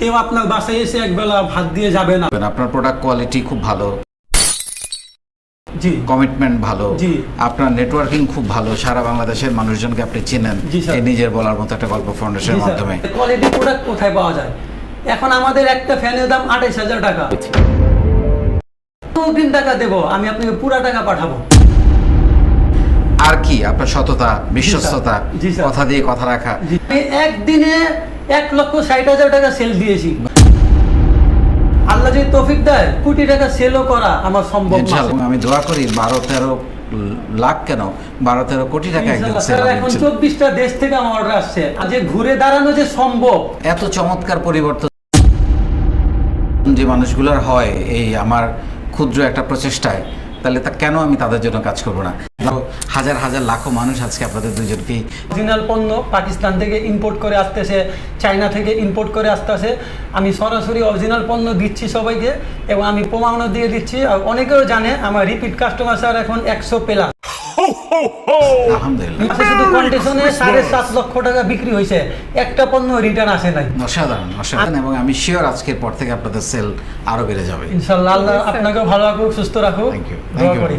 কেউ আপনার বাসায় এসে একবেলা ভাত দিয়ে যাবে না। আপনার প্রোডাক্ট কোয়ালিটি খুব ভালো, জি, কমিটমেন্ট ভালো, জি, আপনার নেটওয়ার্কিং খুব ভালো, সারা বাংলাদেশের মানুষজনকে আপনি চেনেন জি স্যার। এই নিজের বলার মতো একটা গল্প ফাউন্ডেশনের মাধ্যমে। কোয়ালিটি প্রোডাক্ট কোথায় পাওয়া যায়? এখন আমাদের একটা ফ্যানের দাম 28,000 টাকা। 3 টাকা দেবো, আমি আপনাকে পুরা টাকা পাঠাবো। আর কি আপনার সততা, বিশ্বস্ততা, জি স্যার। কথা দিয়ে কথা রাখা। আমি একদিনে 1,60,000 টাকা সেল দিয়েছি। আল্লাহ যদি তৌফিক দেয়, কোটি টাকা সেলও করা আমার সম্ভব না। ইনশাআল্লাহ আমি দোয়া করি 12-13 লাখ কেন 12-13 কোটি টাকা একদিন সেল স্যার, এখন 24টা দেশ থেকে আমার অর্ডার আসছে। যে ঘুরে দাঁড়ানো যে সম্ভব, এত চমৎকার পরিবর্তন যে মানুষগুলোর হয় এই আমার ক্ষুদ্র একটা প্রচেষ্টায়, তাহলে তা কেন আমি তাদের জন্য কাজ করব না? হাজার হাজার লাখো মানুষ আজকে আপনাদের দুজনকেই অরিজিনাল পণ্য পাকিস্তান থেকে ইম্পোর্ট করে আসতেছে, চায়না থেকে ইম্পোর্ট করে আসতেছে। আমি সরাসরি অরিজিনাল পণ্য দিচ্ছি সবাইকে এবং আমি প্রমাণও দিয়ে দিচ্ছি। আর অনেকেও জানে আমার রিপিট কাস্টমার স্যার এখন 100 প্লাস। আলহামদুলিল্লাহ মাসে শুধু কন্ডিশনে 7.5 লক্ষ টাকা বিক্রি হয়েছে, একটা পণ্য রিটার্ন আসে নাই। অসাধারণ অসাধারণ। এবং আমি শিওর আজকের পর থেকে আপনাদের সেল আরো বেড়ে যাবে ইনশাআল্লাহ। আল্লাহ আপনাকেও ভালো রাখুক, সুস্থ রাখুক। থ্যাংক ইউ দোয়া করি।